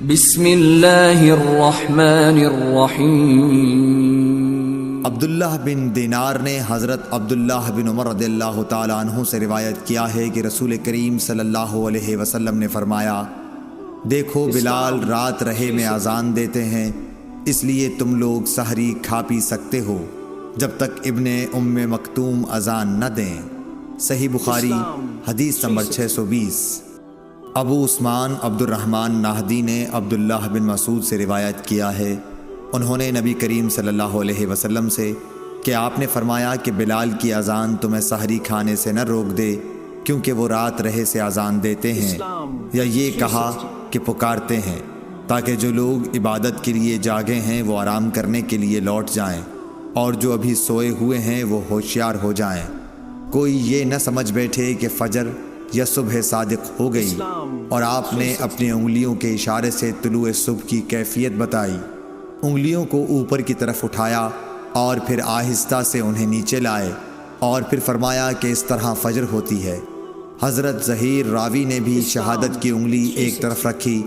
بسم اللہ الرحمن الرحیم۔ عبداللہ بن دینار نے حضرت عبداللہ بن عمر رضی اللہ تعالیٰ عنہ سے روایت کیا ہے کہ رسول کریم صلی اللہ علیہ وسلم نے فرمایا، دیکھو بلال رات رہے میں اذان دیتے ہیں، اس لیے تم لوگ سحری کھا پی سکتے ہو جب تک ابن ام مکتوم اذان نہ دیں۔ صحیح بخاری حدیث نمبر 620۔ ابو عثمان عبد الرحمن ناہدی نے عبداللہ بن مسعود سے روایت کیا ہے، انہوں نے نبی کریم صلی اللہ علیہ وسلم سے کہ آپ نے فرمایا کہ بلال کی اذان تمہیں سحری کھانے سے نہ روک دے کیونکہ وہ رات رہے سے اذان دیتے ہیں، یا یہ کہا کہ پکارتے ہیں تاکہ جو لوگ عبادت کے لیے جاگے ہیں وہ آرام کرنے کے لیے لوٹ جائیں، اور جو ابھی سوئے ہوئے ہیں وہ ہوشیار ہو جائیں۔ کوئی یہ نہ سمجھ بیٹھے کہ فجر یا صبح صادق ہو گئی، اور آپ نے اپنی انگلیوں کے اشارے سے طلوع صبح کی کیفیت بتائی۔ انگلیوں کو اوپر کی طرف اٹھایا اور پھر آہستہ سے انہیں نیچے لائے، اور پھر فرمایا کہ اس طرح فجر ہوتی ہے۔ حضرت ظہیر راوی نے بھی شہادت کی انگلی ایک طرف رکھی،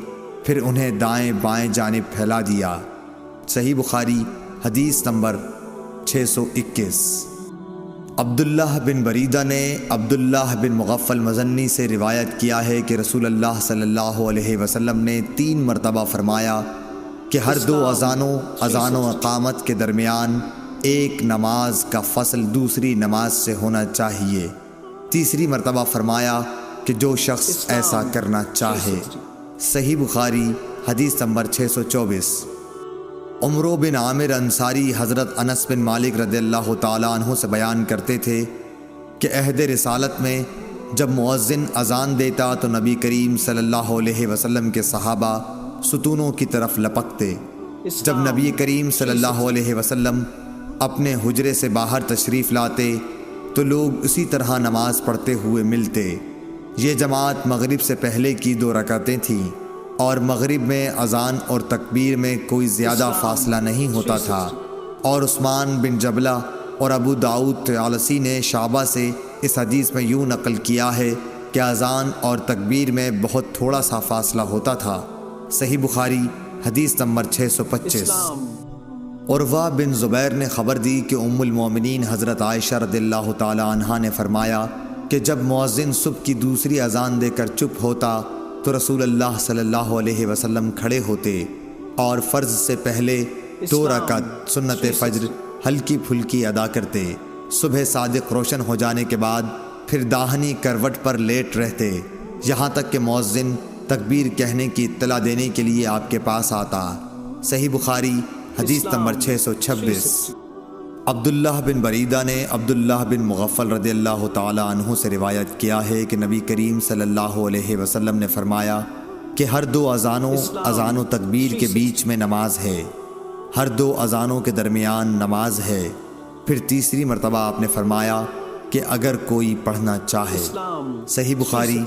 پھر انہیں دائیں بائیں جانب پھیلا دیا۔ صحیح بخاری حدیث نمبر 621۔ عبداللہ بن بریدہ نے عبداللہ بن مغفل مزنی سے روایت کیا ہے کہ رسول اللہ صلی اللہ علیہ وسلم نے 3 مرتبہ فرمایا کہ ہر 2 اذان و اقامت کے درمیان ایک نماز کا فصل دوسری نماز سے ہونا چاہیے۔ تیسری مرتبہ فرمایا کہ جو شخص ایسا کرنا چاہے۔ صحیح بخاری حدیث نمبر 624۔ عمرو بن عامر انصاری حضرت انس بن مالک رضی اللہ تعالیٰ عنہ سے بیان کرتے تھے کہ عہد رسالت میں جب مؤذن اذان دیتا تو نبی کریم صلی اللہ علیہ وسلم کے صحابہ ستونوں کی طرف لپکتے۔ جب نبی کریم صلی اللہ علیہ وسلم اپنے حجرے سے باہر تشریف لاتے تو لوگ اسی طرح نماز پڑھتے ہوئے ملتے۔ یہ جماعت مغرب سے پہلے کی 2 رکعتیں تھیں، اور مغرب میں اذان اور تکبیر میں کوئی زیادہ فاصلہ نہیں ہوتا تھا۔ اور عثمان بن جبلہ اور ابو داؤد طیالسی نے شعبہ سے اس حدیث میں یوں نقل کیا ہے کہ اذان اور تکبیر میں بہت تھوڑا سا فاصلہ ہوتا تھا۔ صحیح بخاری حدیث نمبر 625۔ عروہ بن زبیر نے خبر دی کہ ام المومنین حضرت عائشہ رضی اللہ تعالی عنہا نے فرمایا کہ جب مؤذن صبح کی دوسری اذان دے کر چپ ہوتا تو رسول اللہ صلی اللہ علیہ وسلم کھڑے ہوتے اور فرض سے پہلے 2 رکعت سنت فجر ہلکی پھلکی ادا کرتے۔ صبح صادق روشن ہو جانے کے بعد پھر داہنی کروٹ پر لیٹ رہتے، یہاں تک کہ مؤذن تکبیر کہنے کی اطلاع دینے کے لیے آپ کے پاس آتا۔ صحیح بخاری حدیث نمبر 626۔ عبداللہ بن بریدہ نے عبداللہ بن مغفل رضی اللہ تعالی عنہ سے روایت کیا ہے کہ نبی کریم صلی اللہ علیہ وسلم نے فرمایا کہ ہر 2 اذان و تکبیر کے بیچ میں نماز ہے، ہر 2 اذانوں کے درمیان نماز ہے۔ پھر تیسری مرتبہ آپ نے فرمایا کہ اگر کوئی پڑھنا چاہے۔ صحیح بخاری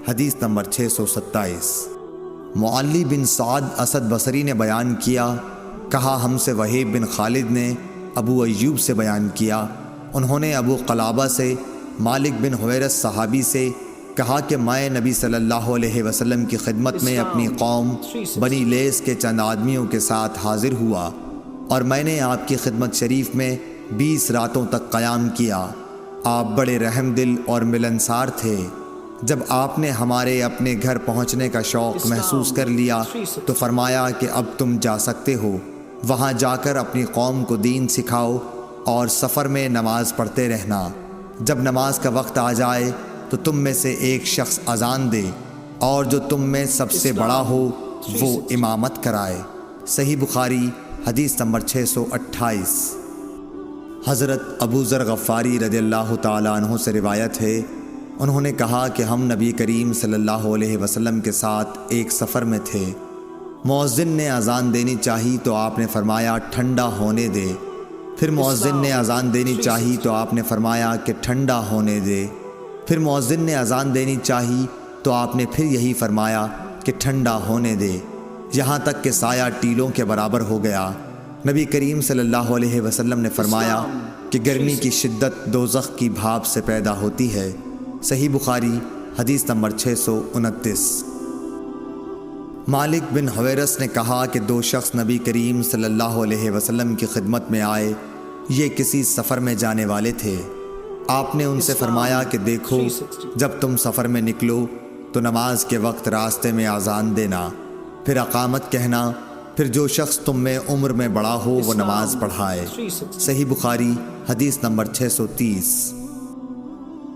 حدیث نمبر 627۔ معلی بن سعد اسد بصری نے بیان کیا، کہا ہم سے وہیب بن خالد نے ابو ایوب سے بیان کیا، انہوں نے ابو قلابہ سے مالک بن حویرث صحابی سے کہا کہ میں نبی صلی اللہ علیہ وسلم کی خدمت میں اپنی قوم بنی لیس کے چند آدمیوں کے ساتھ حاضر ہوا، اور میں نے آپ کی خدمت شریف میں 20 راتوں تک قیام کیا۔ آپ بڑے رحم دل اور ملنسار تھے۔ جب آپ نے ہمارے اپنے گھر پہنچنے کا شوق محسوس کر لیا تو فرمایا کہ اب تم جا سکتے ہو، وہاں جا کر اپنی قوم کو دین سکھاؤ اور سفر میں نماز پڑھتے رہنا۔ جب نماز کا وقت آ جائے تو تم میں سے ایک شخص اذان دے، اور جو تم میں سب سے بڑا ہو وہ امامت کرائے۔ صحیح بخاری حدیث نمبر 628۔ حضرت ابو ذر غفاری رضی اللہ تعالی عنہ سے روایت ہے، انہوں نے کہا کہ ہم نبی کریم صلی اللہ علیہ وسلم کے ساتھ ایک سفر میں تھے۔ مؤذن نے اذان دینی چاہی تو آپ نے فرمایا ٹھنڈا ہونے دے۔ پھر مؤذن نے اذان دینی چاہی تو آپ نے فرمایا کہ ٹھنڈا ہونے دے۔ پھر مؤذن نے اذان دینی چاہی تو آپ نے پھر یہی فرمایا کہ ٹھنڈا ہونے دے، یہاں تک کہ سایہ ٹیلوں کے برابر ہو گیا۔ نبی کریم صلی اللہ علیہ وسلم نے فرمایا کہ گرمی کی شدت دوزخ کی بھاپ سے پیدا ہوتی ہے۔ صحیح بخاری حدیث نمبر 629۔ مالک بن حویرث نے کہا کہ دو شخص نبی کریم صلی اللہ علیہ وسلم کی خدمت میں آئے، یہ کسی سفر میں جانے والے تھے۔ آپ نے ان سے فرمایا کہ دیکھو، جب تم سفر میں نکلو تو نماز کے وقت راستے میں اذان دینا، پھر اقامت کہنا، پھر جو شخص تم میں عمر میں بڑا ہو وہ نماز پڑھائے۔ صحیح بخاری حدیث نمبر 630۔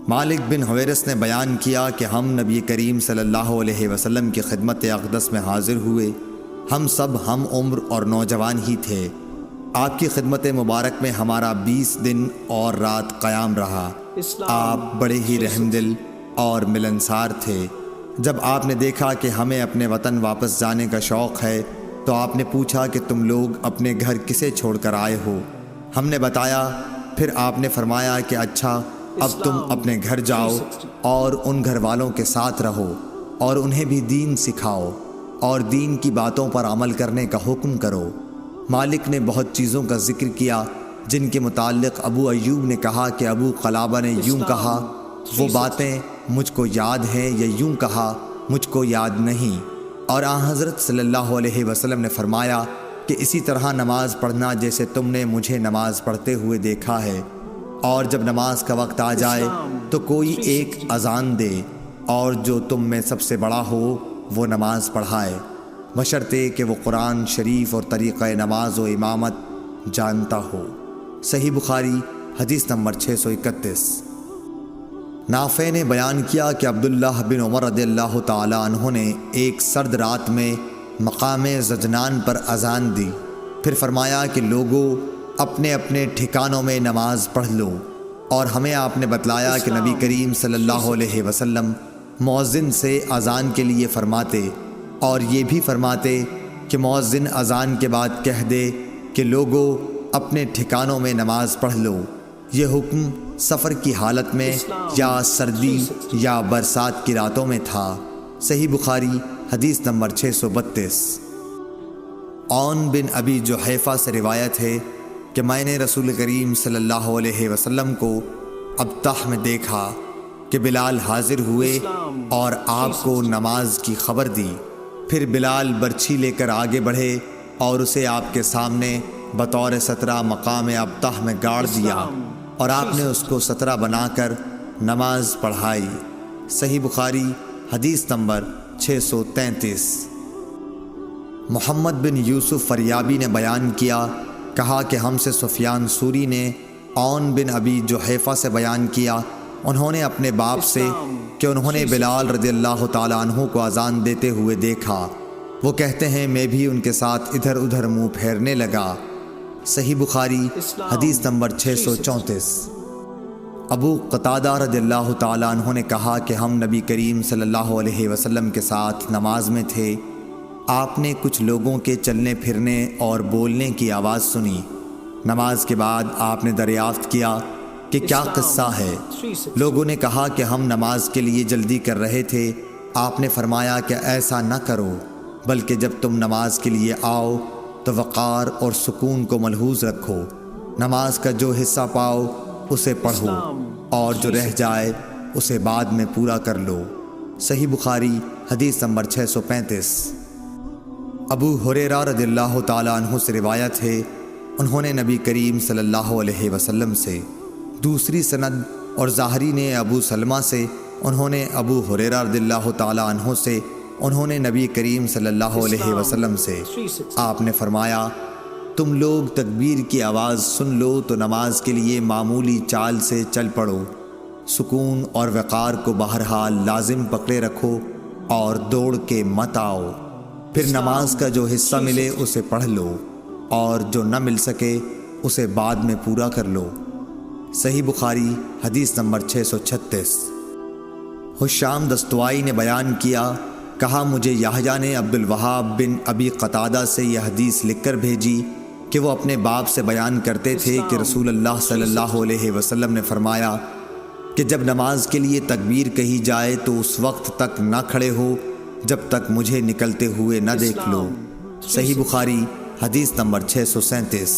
مالک بن حویرث نے بیان کیا کہ ہم نبی کریم صلی اللہ علیہ وسلم کی خدمت اقدس میں حاضر ہوئے۔ ہم سب ہم عمر اور نوجوان ہی تھے۔ آپ کی خدمت مبارک میں ہمارا 20 دن اور رات قیام رہا۔ آپ بڑے ہی رحمدل اور ملنسار تھے۔ جب آپ نے دیکھا کہ ہمیں اپنے وطن واپس جانے کا شوق ہے تو آپ نے پوچھا کہ تم لوگ اپنے گھر کسے چھوڑ کر آئے ہو؟ ہم نے بتایا۔ پھر آپ نے فرمایا کہ اچھا، اب تم اپنے گھر جاؤ اور ان گھر والوں کے ساتھ رہو اور انہیں بھی دین سکھاؤ اور دین کی باتوں پر عمل کرنے کا حکم کرو۔ مالک نے بہت چیزوں کا ذکر کیا جن کے متعلق ابو ایوب نے کہا کہ ابو قلابہ نے یوں کہا، وہ باتیں مجھ کو یاد ہیں، یا یوں کہا مجھ کو یاد نہیں۔ اور آن حضرت صلی اللہ علیہ وسلم نے فرمایا کہ اسی طرح نماز پڑھنا جیسے تم نے مجھے نماز پڑھتے ہوئے دیکھا ہے، اور جب نماز کا وقت آ جائے تو کوئی ایک اذان دے اور جو تم میں سب سے بڑا ہو وہ نماز پڑھائے، بشرطے کہ وہ قرآن شریف اور طریقہ نماز و امامت جانتا ہو۔ صحیح بخاری حدیث نمبر 631۔ نافع نے بیان کیا کہ عبداللہ بن عمر رضی اللہ تعالی عنہ نے ایک سرد رات میں مقام زجنان پر اذان دی، پھر فرمایا کہ لوگوں اپنے اپنے ٹھکانوں میں نماز پڑھ لو، اور ہمیں آپ نے بتلایا کہ نبی کریم صلی اللہ علیہ وسلم مؤذن سے اذان کے لیے فرماتے، اور یہ بھی فرماتے کہ مؤذن اذان کے بعد کہہ دے کہ لوگوں اپنے ٹھکانوں میں نماز پڑھ لو۔ یہ حکم سفر کی حالت میں یا سردی یا برسات کی راتوں میں تھا۔ صحیح بخاری حدیث نمبر 632۔ عون بن ابی جحیفہ سے روایت ہے کہ میں نے رسول کریم صلی اللہ علیہ وسلم کو ابطح میں دیکھا کہ بلال حاضر ہوئے اور آپ کو نماز کی خبر دی۔ پھر بلال برچھی لے کر آگے بڑھے اور اسے آپ کے سامنے بطور سترہ مقام ابطح میں گاڑ دیا، اور آپ نے اس کو سترہ بنا کر نماز پڑھائی۔ صحیح بخاری حدیث نمبر 633۔ محمد بن یوسف فریابی نے بیان کیا، کہا کہ ہم سے سفیان سوری نے عون بن ابی جحیفہ سے بیان کیا، انہوں نے اپنے باپ سے کہ انہوں نے بلال رضی اللہ تعالی عنہ کو اذان دیتے ہوئے دیکھا۔ وہ کہتے ہیں میں بھی ان کے ساتھ ادھر ادھر منہ پھیرنے لگا۔ صحیح بخاری حدیث نمبر 634۔ ابو قتادہ رضی اللہ تعالی عنہ نے کہا کہ ہم نبی کریم صلی اللہ علیہ وسلم کے ساتھ نماز میں تھے۔ آپ نے کچھ لوگوں کے چلنے پھرنے اور بولنے کی آواز سنی۔ نماز کے بعد آپ نے دریافت کیا کہ کیا قصہ ہے؟ لوگوں نے کہا کہ ہم نماز کے لیے جلدی کر رہے تھے۔ آپ نے فرمایا کہ ایسا نہ کرو، بلکہ جب تم نماز کے لیے آؤ تو وقار اور سکون کو ملحوظ رکھو۔ نماز کا جو حصہ پاؤ اسے پڑھو، اور جو رہ جائے اسے بعد میں پورا کر لو۔ صحیح بخاری حدیث نمبر 635۔ ابو ہریرہ رضی اللہ تعالی عنہ سے روایت ہے، انہوں نے نبی کریم صلی اللہ علیہ وسلم سے، دوسری سند اور ظاہری نے ابو سلمہ سے، انہوں نے ابو ہریرہ رضی اللہ تعالی عنہ سے، انہوں نے نبی کریم صلی اللہ علیہ وسلم سے، آپ نے فرمایا تم لوگ تکبیر کی آواز سن لو تو نماز کے لیے معمولی چال سے چل پڑو، سکون اور وقار کو بہرحال لازم پکڑے رکھو اور دوڑ کے مت آؤ۔ پھر نماز کا جو حصہ ملے اسے پڑھ لو، اور جو نہ مل سکے اسے بعد میں پورا کر لو۔ صحیح بخاری حدیث نمبر 636۔ حشام دستوائی نے بیان کیا، کہا مجھے یحییٰ نے عبد الوہاب بن ابی قتادہ سے یہ حدیث لکھ کر بھیجی کہ وہ اپنے باپ سے بیان کرتے تھے کہ رسول اللہ صلی اللہ علیہ وسلم نے فرمایا کہ جب نماز کے لیے تکبیر کہی جائے تو اس وقت تک نہ کھڑے ہو جب تک مجھے نکلتے ہوئے نہ دیکھ لو۔ صحیح بخاری حدیث نمبر 637۔